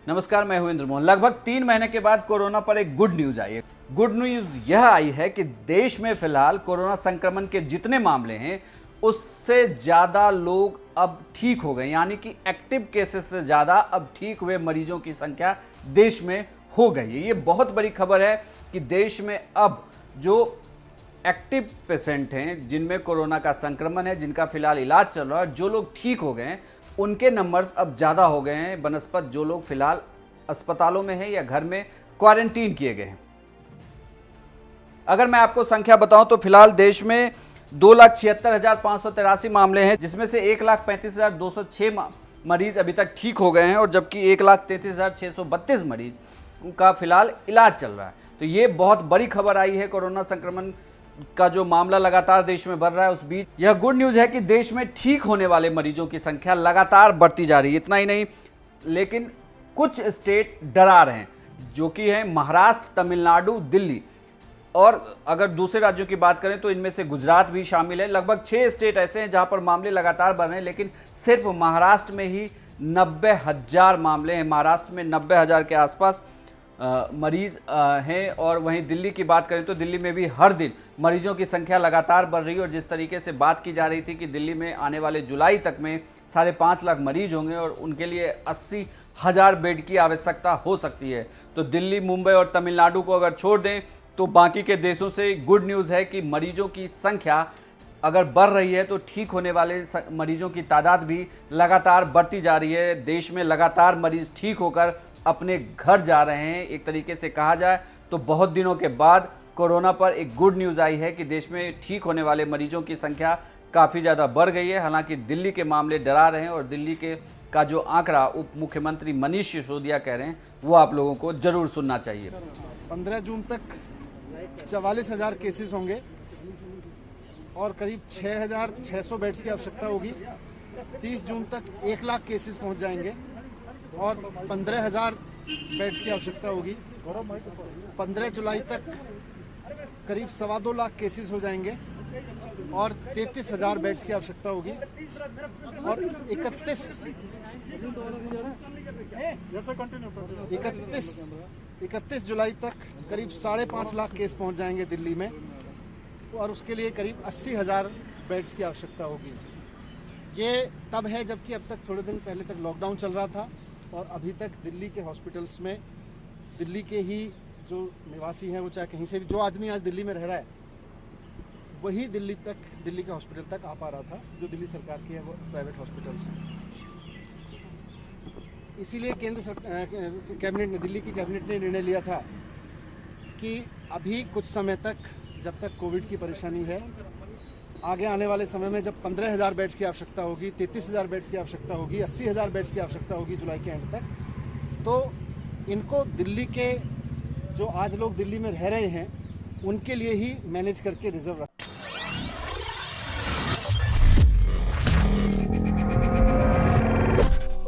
नमस्कार, मैं हूं इंद्र मोहन। लगभग 3 महीने के बाद कोरोना पर एक गुड न्यूज आई है। गुड न्यूज यह आई है कि देश में फिलहाल कोरोना संक्रमण के जितने मामले हैं उससे ज्यादा लोग अब ठीक हो गए, यानी कि एक्टिव केसेस से ज्यादा अब ठीक हुए मरीजों की संख्या देश में हो गई है। ये बहुत बड़ी खबर है कि देश में अब जो एक्टिव पेशेंट हैं, जिनमें कोरोना का संक्रमण है, जिनका फिलहाल इलाज चल रहा है, जो लोग ठीक हो गए हैं उनके नंबर्स अब ज़्यादा हो गए हैं बनस्पत जो लोग फिलहाल अस्पतालों में हैं या घर में क्वारंटीन किए गए हैं। अगर मैं आपको संख्या बताऊं तो फिलहाल देश में 2,76,583 मामले हैं, जिसमें से 1,35,206 मरीज अभी तक ठीक हो गए हैं और जबकि 1,33,632 मरीज का फिलहाल इलाज चल रहा है। तो ये बहुत बड़ी खबर आई है। कोरोना संक्रमण का जो मामला लगातार देश में बढ़ रहा है, उस बीच यह गुड न्यूज है कि देश में ठीक होने वाले मरीजों की संख्या लगातार बढ़ती जा रही है। इतना ही नहीं, लेकिन कुछ स्टेट डरा रहे हैं, जो कि है महाराष्ट्र, तमिलनाडु, दिल्ली। और अगर दूसरे राज्यों की बात करें तो इनमें से गुजरात भी शामिल है। लगभग 6 स्टेट ऐसे हैं जहां पर मामले लगातार बढ़ रहे हैं, लेकिन सिर्फ महाराष्ट्र में ही 90,000 मामले हैं। महाराष्ट्र में 90,000 के आसपास मरीज हैं। और वहीं दिल्ली की बात करें तो दिल्ली में भी हर दिन मरीजों की संख्या लगातार बढ़ रही है। और जिस तरीके से बात की जा रही थी कि दिल्ली में आने वाले जुलाई तक में 5.5 लाख मरीज होंगे और उनके लिए 80,000 बेड की आवश्यकता हो सकती है, तो दिल्ली, मुंबई और तमिलनाडु को अगर छोड़ दें तो बाकी के देशों से गुड न्यूज़ है कि मरीजों की संख्या अगर बढ़ रही है तो ठीक होने वाले मरीजों की तादाद भी लगातार बढ़ती जा रही है। देश में लगातार मरीज ठीक होकर अपने घर जा रहे हैं। एक तरीके से कहा जाए तो बहुत दिनों के बाद कोरोना पर एक गुड न्यूज़ आई है कि देश में ठीक होने वाले मरीजों की संख्या काफ़ी ज़्यादा बढ़ गई है। हालांकि दिल्ली के मामले डरा रहे हैं और दिल्ली के का जो आंकड़ा उप मुख्यमंत्री मनीष सिसोदिया कह रहे हैं वो आप लोगों को जरूर सुनना चाहिए। 15 जून तक 44,000 केसेस होंगे और करीब 6,600 बेड्स की आवश्यकता होगी। 30 जून तक 1 लाख केसेस पहुंच जाएंगे और 15,000 बेड्स की आवश्यकता होगी। 15 जुलाई तक करीब 2.25 लाख केसेस हो जाएंगे और 33,000 बेड्स की आवश्यकता होगी। और 31 जुलाई तक करीब 5.5 लाख केस पहुंच जाएंगे दिल्ली में और उसके लिए करीब 80,000 बेड्स की आवश्यकता होगी। ये तब है जबकि अब तक थोड़े दिन पहले तक लॉकडाउन चल रहा था और अभी तक दिल्ली के हॉस्पिटल्स में दिल्ली के ही जो निवासी हैं, वो चाहे कहीं से भी, जो आदमी आज दिल्ली में रह रहा है वही दिल्ली के हॉस्पिटल तक आ पा रहा था। जो दिल्ली सरकार की है वो प्राइवेट हॉस्पिटल्स हैं। इसीलिए कैबिनेट ने, दिल्ली की कैबिनेट ने निर्णय लिया था कि अभी कुछ समय तक, जब तक कोविड की परेशानी है, आगे आने वाले समय में जब 15,000 बेड्स की आवश्यकता होगी, 33,000 बेड्स की आवश्यकता होगी, 80,000 बेड्स की आवश्यकता होगी जुलाई के एंड तक, तो इनको दिल्ली के जो आज लोग दिल्ली में रह रहे हैं उनके लिए ही मैनेज करके रिजर्व रख